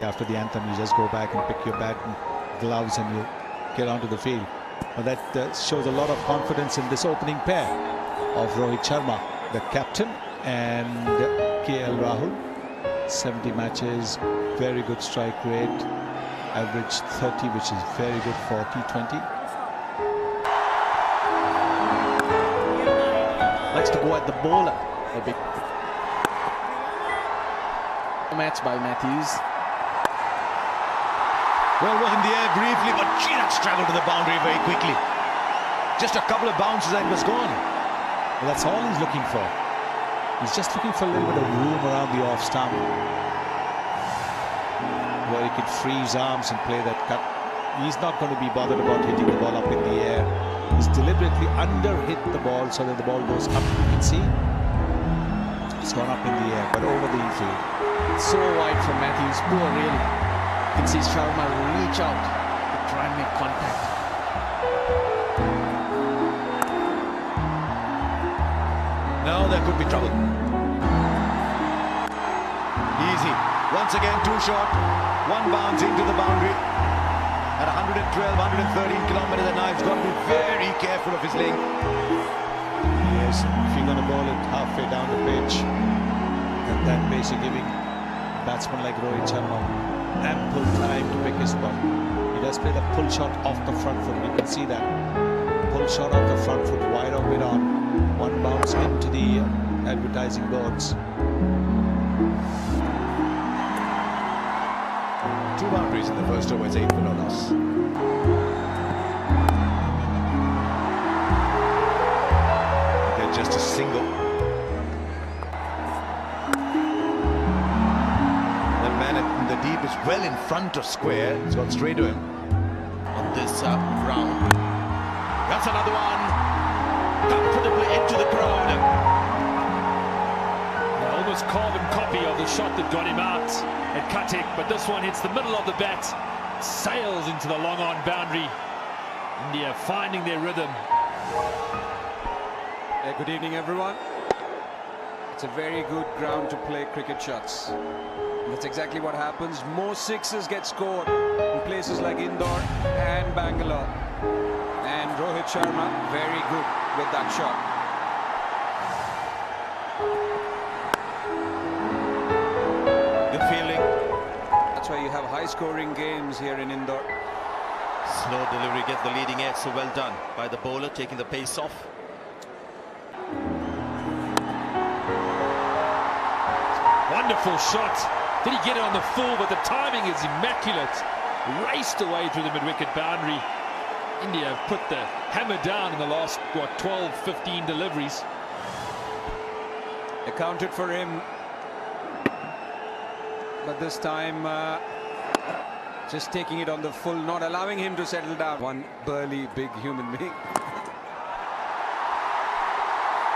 After the anthem, you just go back and pick your bat and gloves and you get onto the field. But that shows a lot of confidence in this opening pair of Rohit Sharma, the captain, and KL Rahul. 70 matches, very good strike rate, average 30, which is very good for T20. Likes to go at the bowler a bit. Match by Matthews. Well, was in the air briefly, but gee, that's travelled to the boundary very quickly. Just a couple of bounces and it was gone. Well, that's all he's looking for. He's just looking for a little bit of room around the off stump where he could free his arms and play that cut. He's not going to be bothered about hitting the ball up in the air. He's deliberately under-hit the ball so that the ball goes up. You can see it's gone up in the air, but over the infield. So wide from Matthews. Poor, really. You can see Sharma reach out to try and make contact. Now there could be trouble. Easy. Once again, too short. One bounce into the boundary. At 112, 113 kilometers an hour, he's got to be very careful of his leg. Yes, if you're going to bowl it halfway down the pitch, at that pace you're giving a batsman like Rohit Sharma ample time to pick his spot. He does play the pull shot off the front foot. You can see that. Pull shot off the front foot, wide of it on. One bounce into the advertising boards. Two boundaries in the first over, it's 8 for no loss. They're just a single. The man in the deep is well in front of square. It's gone straight to him. On this round. That's another one. Comfortably into the crowd. Almost carbon copy of the shot that got him out at Katik, but this one hits the middle of the bat, sails into the long on boundary. India finding their rhythm. Good evening, everyone. It's a very good ground to play cricket shots. That's exactly what happens. More sixes get scored in places like Indore and Bangalore. And Rohit Sharma, very good with that shot. Good fielding. That's why you have high-scoring games here in Indore. Slow delivery gets the leading edge, so well done by the bowler, taking the pace off. Wonderful shot. Did he get it on the full? But the timing is immaculate. Raced away through the mid-wicket boundary. India have put the hammer down in the last, 12, 15 deliveries. Accounted for him. But this time, just taking it on the full, not allowing him to settle down. One burly, big human being.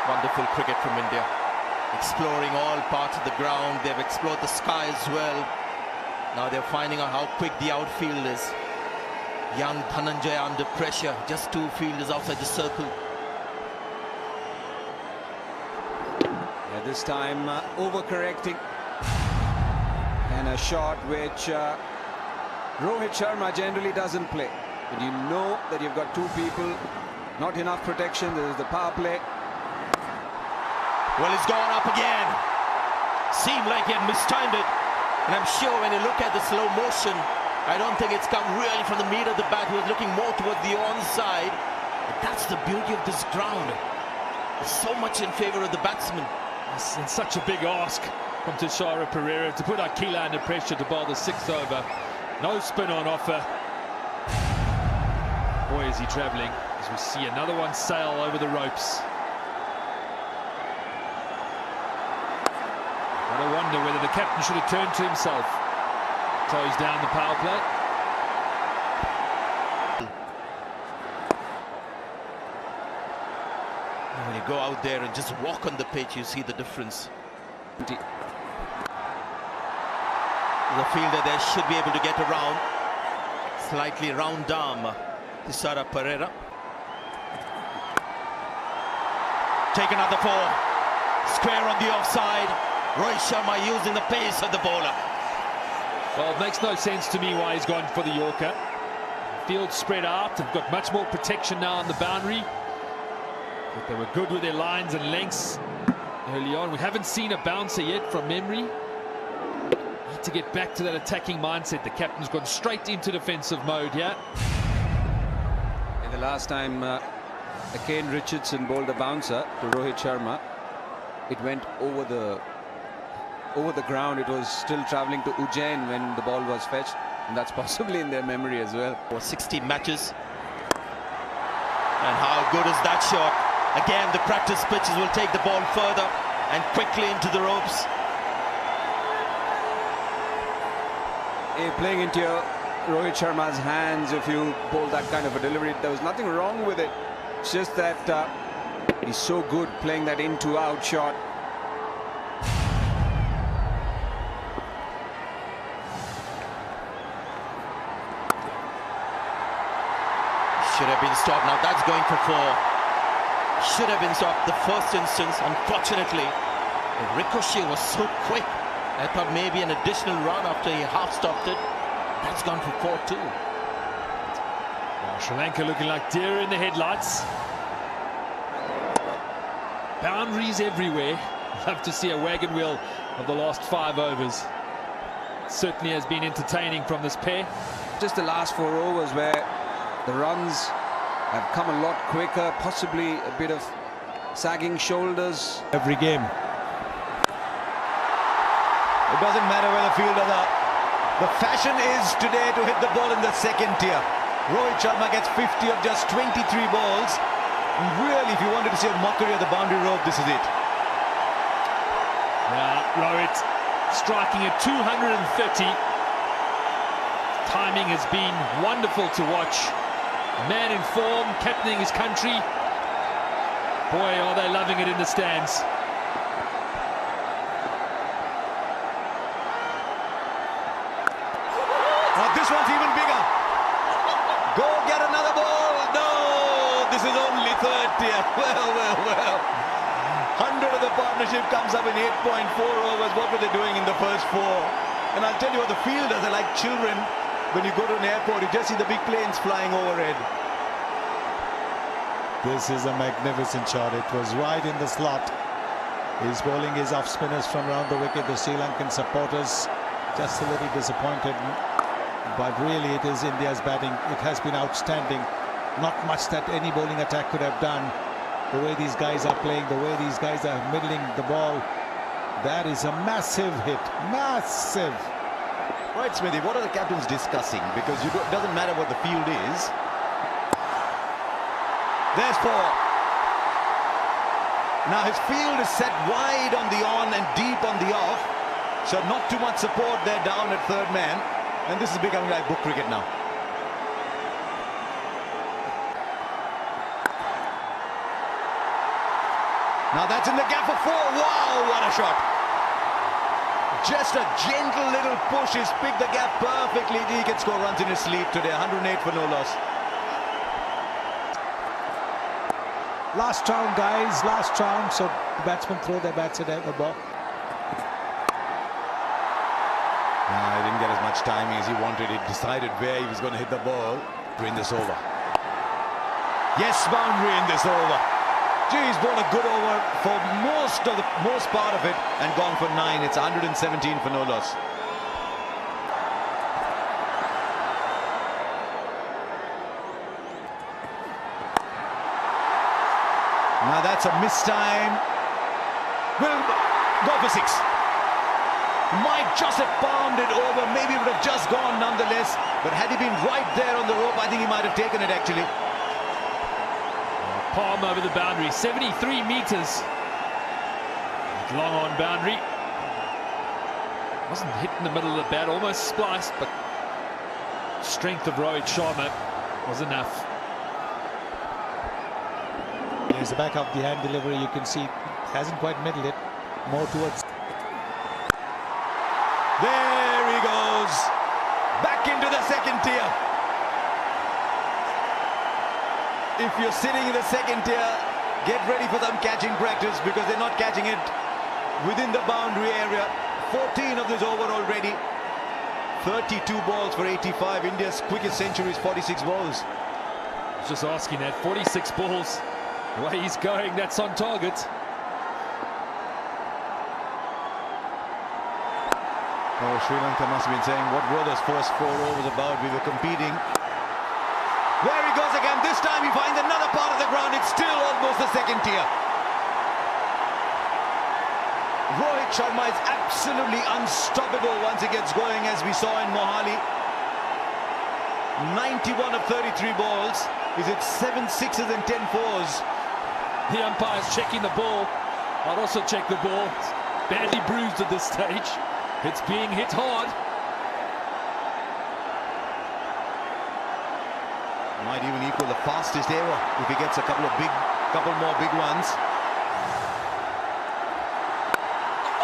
Wonderful cricket from India. Exploring all parts of the ground. They've explored the sky as well. Now they're finding out how quick the outfield is. Young Dhananjaya under pressure. Just two fielders outside the circle. Yeah, this time overcorrecting. And a shot which Rohit Sharma generally doesn't play. But you know that you've got two people, not enough protection. There is the power play. Well, it's gone up again. Seemed like he had mistimed it. And I'm sure when you look at the slow motion, I don't think it's come really from the meat of the bat. He was looking more towards the onside. But that's the beauty of this ground. There's so much in favor of the batsman. It's such a big ask from Tishara Pereira to put Akila under pressure to bowl the 6th over. No spin on offer. Boy, is he travelling as we see another one sail over the ropes. I wonder whether the captain should have turned to himself. Close down the power play. When you go out there and just walk on the pitch, you see the difference. The fielder there should be able to get around. Slightly round arm, Tishara Pereira. Take another 4. Square on the offside. Rohit Sharma using the pace of the bowler. Well, it makes no sense to me why he's gone for the Yorker. Field spread out. They've got much more protection now on the boundary. But they were good with their lines and lengths early on. We haven't seen a bouncer yet from memory. Need to get back to that attacking mindset. The captain's gone straight into defensive mode here. And the last time Kane Richardson bowled a bouncer to Rohit Sharma, it went over the ground. It was still travelling to Ujjain when the ball was fetched, and that's possibly in their memory as well. For 16 matches. And how good is that shot? Again, the practice pitches will take the ball further and quickly into the ropes. Playing into Rohit Sharma's hands, if you bowl that kind of a delivery, there was nothing wrong with it. It's just that he's so good playing that in-to-out shot. Should have been stopped. Now that's going for 4. Should have been stopped the first instance. Unfortunately, the ricochet was so quick. I thought maybe an additional run after he half stopped it. That's gone for 4 too. Well, Sri Lanka looking like deer in the headlights. Boundaries everywhere. Love to see a wagon wheel of the last 5 overs. Certainly has been entertaining from this pair. Just the last 4 overs where the runs have come a lot quicker, possibly a bit of sagging shoulders. Every game. It doesn't matter where the fielders are. The fashion is today to hit the ball in the second tier. Rohit Sharma gets 50 of just 23 balls. Really, if you wanted to see a mockery of the boundary rope, this is it. Now, Rohit striking at 230. Timing has been wonderful to watch. Man in form, captaining his country. Boy, are they loving it in the stands. Oh, this one's even bigger. Go get another ball. No, this is only third tier. Well. 100 of the partnership comes up in 8.4 overs. What were they doing in the first 4? And I'll tell you what, the fielders are like children. When you go to an airport, you just see the big planes flying overhead. This is a magnificent shot. It was right in the slot. He's bowling his off spinners from around the wicket. The Sri Lankan supporters just a little disappointed. But really, it is India's batting. It has been outstanding. Not much that any bowling attack could have done. The way these guys are playing, the way these guys are middling the ball. That is a massive hit. Massive. Right, Smithy, what are the captains discussing? Because it doesn't matter what the field is. There's 4. Now his field is set wide on the on and deep on the off. So not too much support there down at third man. And this is becoming like book cricket now. Now that's in the gap for 4. Wow, what a shot. Just a gentle little push. He's picked the gap perfectly. He can score runs in his sleep today. 108 for no loss. Last round, guys. Last round. So the batsmen throw their bats at the ball. He didn't get as much time as he wanted. He decided where he was going to hit the ball to win this over. Yes, boundary in this over. Gee, he's bowled a good over for most part of it and gone for 9. It's 117 for no loss. Now that's a missed time. Will go for 6. Might just have palmed it over. Maybe it would have just gone nonetheless. But had he been right there on the rope, I think he might have taken it actually. Palm over the boundary, 73 meters. Long on boundary. Wasn't hit in the middle of the bat, almost spliced, but strength of Rohit Sharma was enough. There's the back of the hand delivery. You can see hasn't quite middled it. More towards. There he goes. Back into the second tier. If you're sitting in the second tier, get ready for some catching practice because they're not catching it within the boundary area. 14 of this over already. 32 balls for 85. India's quickest century is 46 balls. I was just asking that. 46 balls. The way he's going, that's on target. Oh, Sri Lanka must have been saying, what were those first 4 overs about? We were competing. There he goes again. This time he finds another part of the ground. It's still almost the second tier. Rohit Sharma is absolutely unstoppable once he gets going, as we saw in Mohali. 91 of 33 balls. Is it 7 sixes and 10 fours? The umpire's checking the ball. I'll also check the ball. It's badly bruised at this stage. It's being hit hard. Might even equal the fastest ever if he gets a couple more big ones.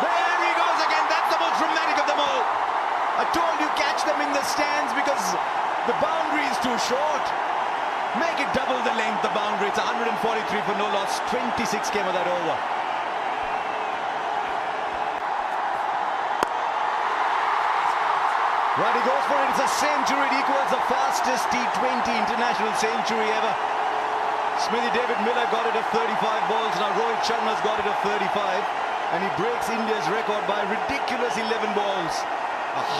There he goes again. That's the most dramatic of them all. I told you, catch them in the stands because the boundary is too short. Make it double the length, the boundary. It's 143 for no loss. 26 came of that over. Right, he goes for it. It's a century. It equals the fastest T20 international century ever. Smithy David Miller got it at 35 balls. Now Rohit Sharma's got it at 35. And he breaks India's record by a ridiculous 11 balls.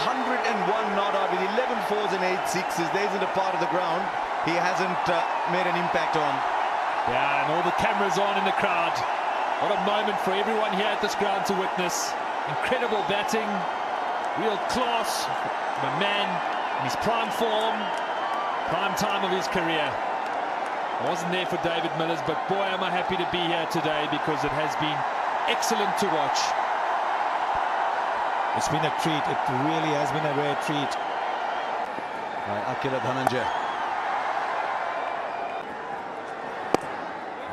101 not out with 11 fours and 8 sixes. There isn't a part of the ground he hasn't made an impact on. Yeah, and all the cameras on in the crowd. What a moment for everyone here at this ground to witness. Incredible batting. Real class. A man in his prime form, prime time of his career. I wasn't there for David Miller's, but boy, am I happy to be here today because it has been excellent to watch. It's been a treat. It really has been a rare treat. By Akila Dhananjay.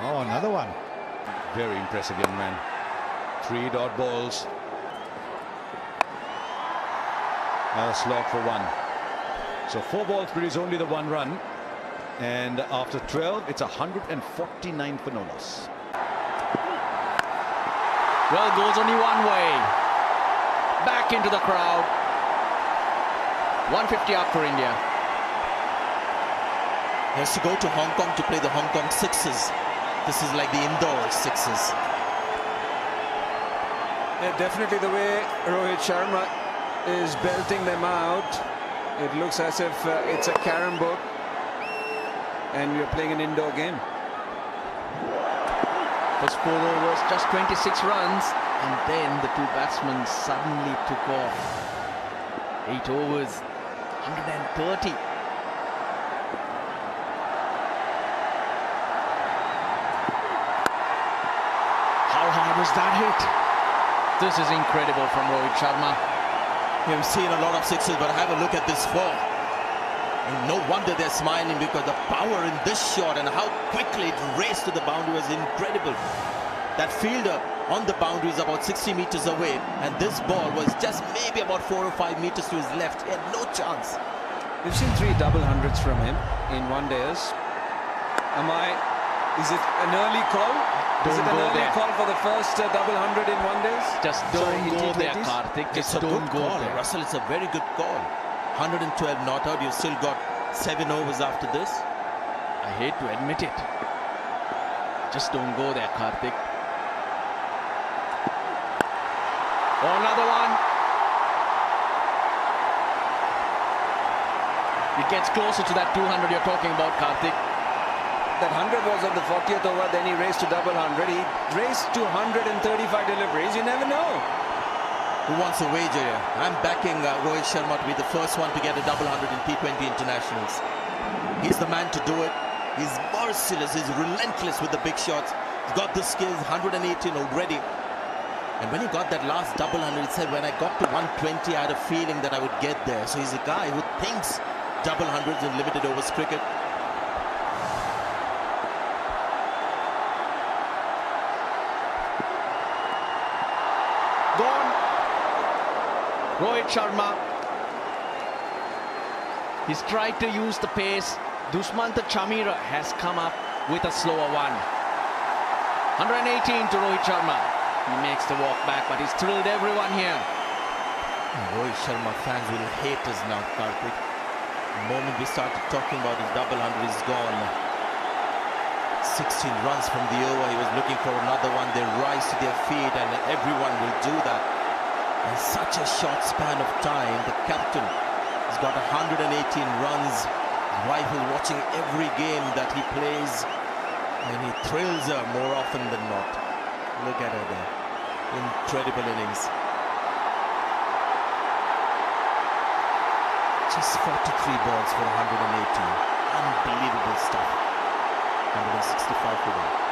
Oh, another one. Very impressive young man. 3 dot balls. A slog for 1. So 4 balls produce only the 1 run. And after 12, it's 149 for no loss. Well, goes only one way. Back into the crowd. 150 up for India. He has to go to Hong Kong to play the Hong Kong sixes. This is like the indoor sixes. Yeah, definitely the way Rohit Sharma is belting them out. It looks as if it's a carom board and you're playing an indoor game. First 4 overs, just 26 runs, and then the 2 batsmen suddenly took off. 8 overs, 130. How hard was that hit? This is incredible from Rohit Sharma. We have seen a lot of sixes, but have a look at this 4. And no wonder they're smiling, because the power in this shot and how quickly it raced to the boundary was incredible. That fielder on the boundary is about 60 meters away, and this ball was just maybe about 4 or 5 meters to his left. He had no chance. We've seen 3 double hundreds from him in 1 days. Is it an early call? Is it an early call for the first double hundred in 1 days? Just don't go there, Karthik. It's Just a don't good go call, there. Russell. It's a very good call. 112 not out. You've still got 7 overs after this. I hate to admit it. Just don't go there, Karthik. Oh, another one. It gets closer to that 200 you're talking about, Karthik. That 100 was on the 40th over, then he raced to double 100. He raced to 135 deliveries. You never know. Who wants a wager here? I'm backing Rohit Sharma to be the first one to get a double 100 in T20 internationals. He's the man to do it. He's merciless. He's relentless with the big shots. He's got the skills. 118 already. And when he got that last double 100, he said, when I got to 120, I had a feeling that I would get there. So he's a guy who thinks double hundreds in limited overs cricket. Gone. Rohit Sharma. He's tried to use the pace. Dushmantha Chamira has come up with a slower one. 118 to Rohit Sharma. He makes the walk back, but he's thrilled everyone here. Rohit Sharma fans will hate us now, Karthik. The moment we started talking about his double 100, he's gone. 16 runs from the over, he was looking for another one. They rise to their feet, and everyone will do that. In such a short span of time, the captain has got 118 runs. His wife is watching every game that he plays, and he thrills her more often than not. Look at her there. Incredible innings. Just 43 balls for 118. Unbelievable stuff. 165 for them.